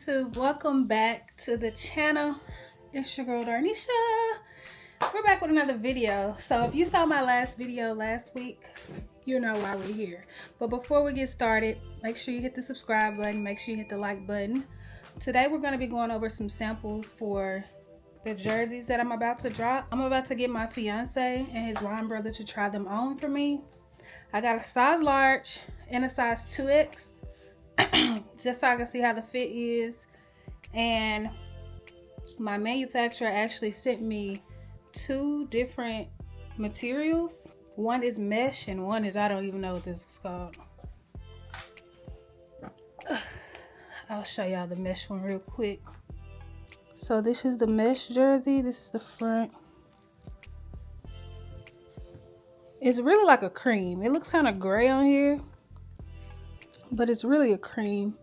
YouTube, welcome back to the channel. It's your girl Darnisha. We're back with another video. So if you saw my last video last week, you know why we're here. But before we get started, make sure you hit the subscribe button, make sure you hit the like button. Today we're going to be going over some samples for the jerseys that I'm about to drop. I'm about to get my fiance and his line brother to try them on for me. I got a size large and a size 2X. Just so I can see how the fit is. And my manufacturer actually sent me two different materials. One is mesh and one is, I don't even know what this is called. I'll show y'all the mesh one real quick. So this is the mesh jersey. This is the front. It's really like a cream. It looks kind of gray on here, but it's really a cream.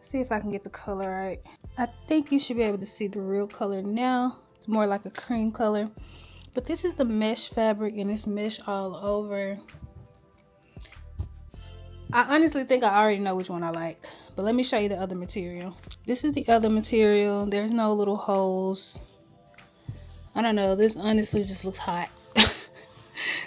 See if I can get the color right. I think you should be able to see the real color now. It's more like a cream color. But this is the mesh fabric and it's mesh all over. I honestly think I already know which one I like. But let me show you the other material. This is the other material. There's no little holes. I don't know. This honestly just looks hot.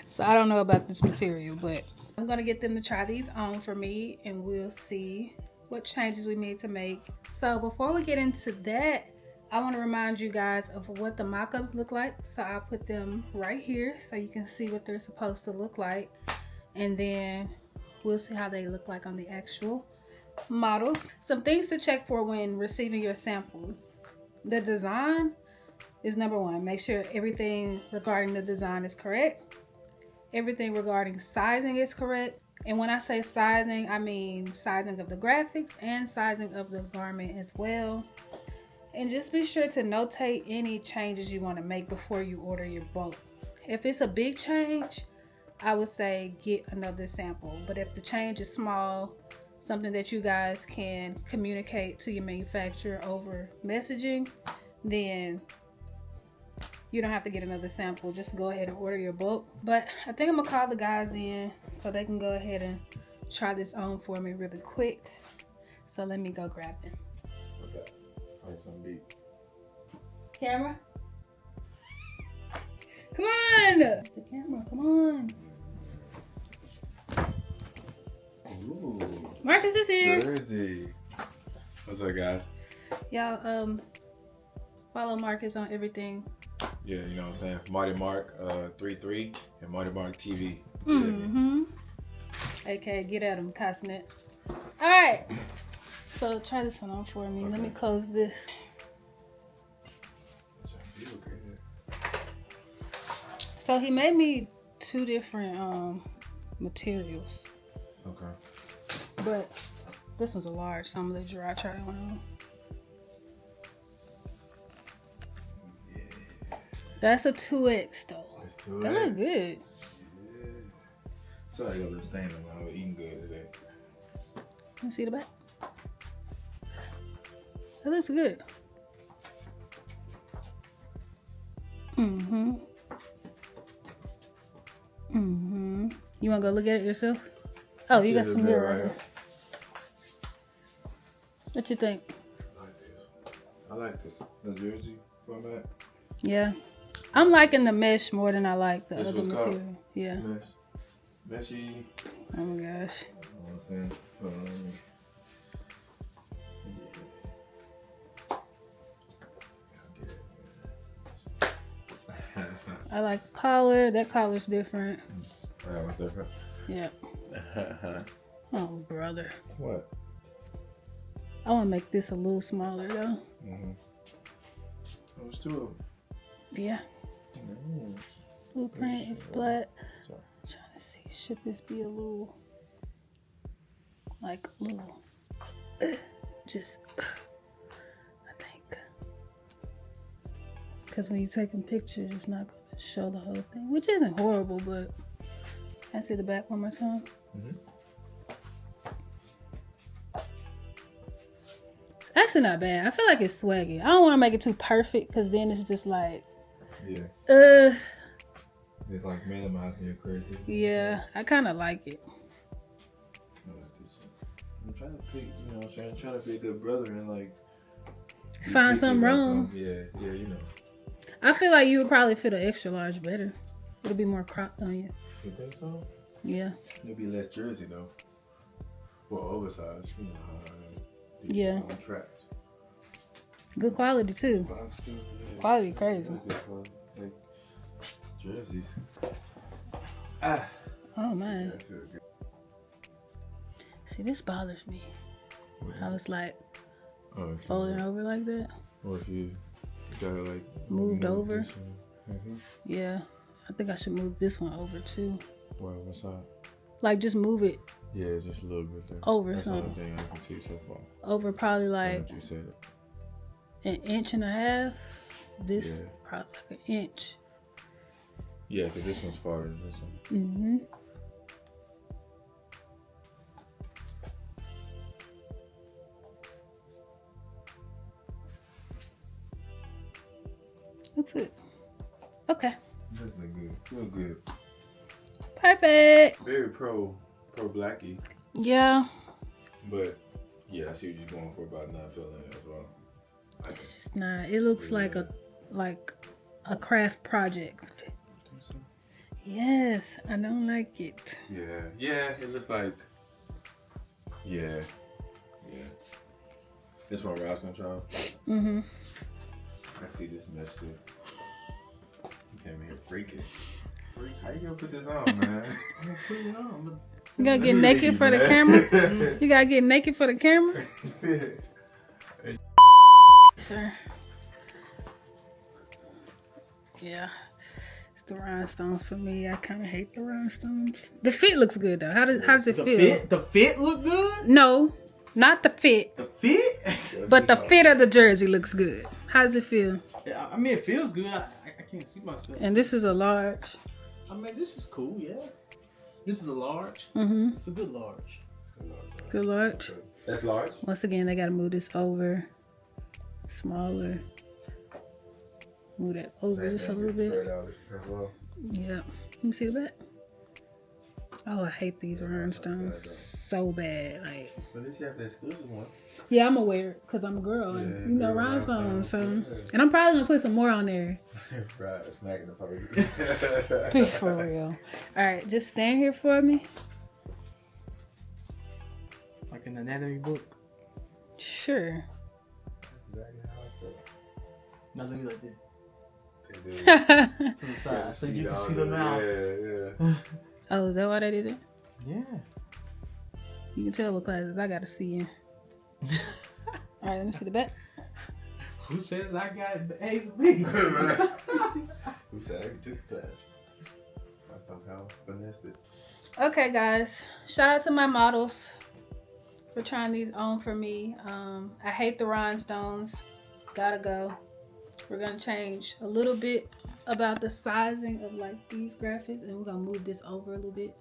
So I don't know about this material, but I'm going to get them to try these on for me and we'll see what changes we need to make. So before we get into that, I want to remind you guys of what the mock-ups look like. So I'll put them right here so you can see what they're supposed to look like. And then we'll see how they look like on the actual models. Some things to check for when receiving your samples. The design is number one. Make sure everything regarding the design is correct. Everything regarding sizing is correct. And when I say sizing, I mean sizing of the graphics and sizing of the garment as well. And just be sure to notate any changes you want to make before you order your bulk. If it's a big change, I would say get another sample. But if the change is small, something that you guys can communicate to your manufacturer over messaging, then you don't have to get another sample. Just go ahead and order your bulk. But I think I'm gonna call the guys in so they can go ahead and try this on for me really quick. So let me go grab them. Okay. All right, some beat. Camera? Come on! It's the camera, come on. Ooh. Marcus is here. Jersey. What's up, guys? Y'all follow Marcus on everything. Yeah, you know what I'm saying? Marty Mark 33 and Marty Mark TV. Mm-hmm. Okay, get at him, Cosnet. Alright. So try this one on for me. Okay. Let me close this. So he made me two different materials. Okay. But this one's a large, so I'm gonna let Gerard try one on. That's a 2X though. It's 2X. That look good. Yeah. So I got a little stain on my We're eating good today. Can you see the back? That looks good. Mm-hmm. Mm-hmm. You wanna go look at it yourself? Oh, you got some mirror right here. What you think? I like this. The jersey format. Yeah. I'm liking the mesh more than I like the other material. Called? Yeah. Mesh. Meshy. Oh my gosh. You know what I'm saying? I like the collar. That collar's different. What's different? Yeah. Oh, brother. What? I want to make this a little smaller though. Mm-hmm. There's two of them. Yeah. Mm-hmm. Blueprint is black. Sorry. I'm trying to see. Should this be a little, like a little, just, I think. Because when you're taking pictures, it's not going to show the whole thing, which isn't horrible, but I see the back one more time. Mm-hmm. It's actually not bad. I feel like it's swaggy. I don't want to make it too perfect because then it's just like, yeah. It's like minimizing your creativity. Yeah, I kind of like it. I like this one. trying to pick, you know, trying to be a good brother and like find something wrong. Yeah, you know. I feel like you would probably fit an extra large better. It'll be more cropped on you. You think so? Yeah. It'll be less jersey though. Well, oversized, you know how yeah. Traps. Good quality too. Box too. Yeah. Quality crazy. Good quality. Like jerseys. Ah. Oh man. See, this bothers me. How it's like folding over like that. Or if you gotta like moved over. Mm-hmm. Yeah, I think I should move this one over too. Well, what side? Like just move it. Yeah, just a little bit there. Over. That's the only thing I can see so far. Over probably like you said it. an inch and a half. This probably like an inch. Yeah, because this one's farther than this one. Mm-hmm. Looks good. Okay. Does look good. Feel good. Perfect. Very pro blackie. Yeah. But yeah, I see what you're going for about not feeling it as well. It's just not. It looks like a craft project. So? Yes, I don't like it. Yeah, it looks like. Yeah. This one, Roscoe Child. Mm-hmm. I see this mess too. You came here freaking. How you gonna put this on, man? I'm gonna put it on. You gotta get naked for the camera? You gotta get naked for the camera? Sir. Yeah. It's the rhinestones for me. I kinda hate the rhinestones. The fit looks good though. How does it feel? The fit look good? No. Not the fit. The fit? But the fit of the jersey looks good. How does it feel? I mean, it feels good. I can't see myself. And this is a large. I mean, this is cool, yeah. This is a large. Mm-hmm. It's a good large. Good large. That's large? Once again, they gotta move this over. Smaller. Move that over just a little bit. As well. Yeah. Let me see the back. Oh, I hate these rhinestones so bad. Like. But at least you have the exclusive one. Yeah, I'm aware because I'm a girl and you know rhinestones. So, and I'm probably gonna put some more on there. Right, it's smacking the poses. For real. All right, just stand here for me. Like an anatomy book. Sure. That's exactly how I feel. Now let me like this. Oh, To the side so you can see the mouth. Yeah. is that why they did it? Yeah. You can tell what classes I gotta see in. All right, let me see the back. Who says I got A's and B's? Who said I took the class? I somehow finessed it. Okay, guys. Shout out to my models for trying these on for me. I hate the rhinestones. Gotta go. We're gonna change a little bit about the sizing of like these graphics, and we're gonna move this over a little bit.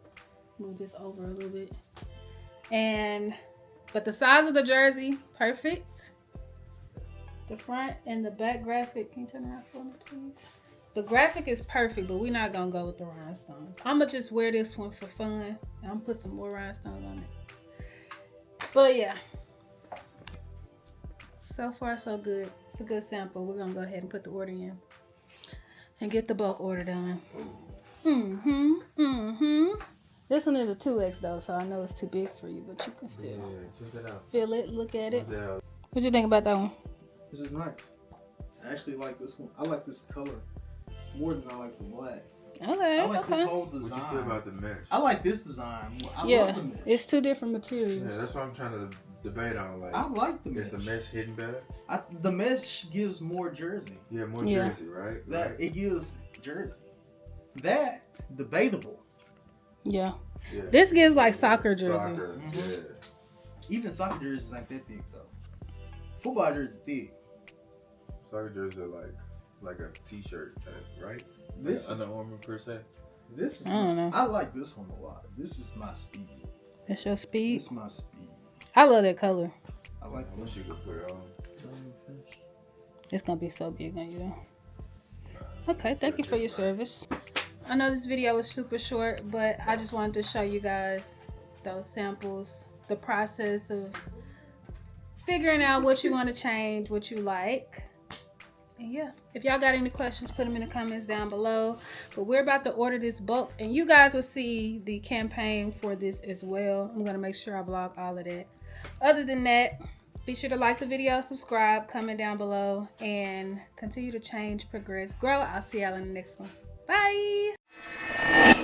But the size of the jersey, perfect. The front and the back graphic, can you turn around for me, please? The graphic is perfect, but we're not gonna go with the rhinestones. I'm gonna just wear this one for fun. And I'm gonna put some more rhinestones on it. But yeah, so far so good. It's a good sample. We're gonna go ahead and put the order in and get the bulk order done. This one is a 2X though, so I know it's too big for you, but you can still check it out. feel it, look at it. Yeah. What you think about that one? This is nice. I actually like this one. I like this color more than I like the black. Okay, I like this whole What you feel design. about the mesh? I like this design. I love Yeah, the mesh. it's two different materials. Yeah, that's what I'm trying to debate on. Like, I like the mesh. is the mesh hidden better? The mesh gives more jersey. Yeah, more Yeah. jersey, right? That Right. it gives jersey. That debatable. Yeah. Yeah. This gives like soccer jersey. Soccer, Mhm. Even soccer jerseys ain't that thick though. Football jersey thick. Soccer jerseys are like a t-shirt type, right? This like is Under Armour per se. this is. I don't know. I like this one a lot. This is my speed. That's your speed. This is my speed. I love that color. I like I wish you could put it on. It's gonna be so big on you though. Okay, thank you for your service. I know this video was super short, but I just wanted to show you guys those samples the process of figuring out what you want to change, what you like. And yeah, if y'all got any questions, put them in the comments down below. But we're about to order this bulk, and you guys will see the campaign for this as well. I'm gonna make sure I vlog all of that. Other than that, be sure to like the video, subscribe, comment down below, and continue to change, progress, grow. I'll see y'all in the next one. Bye.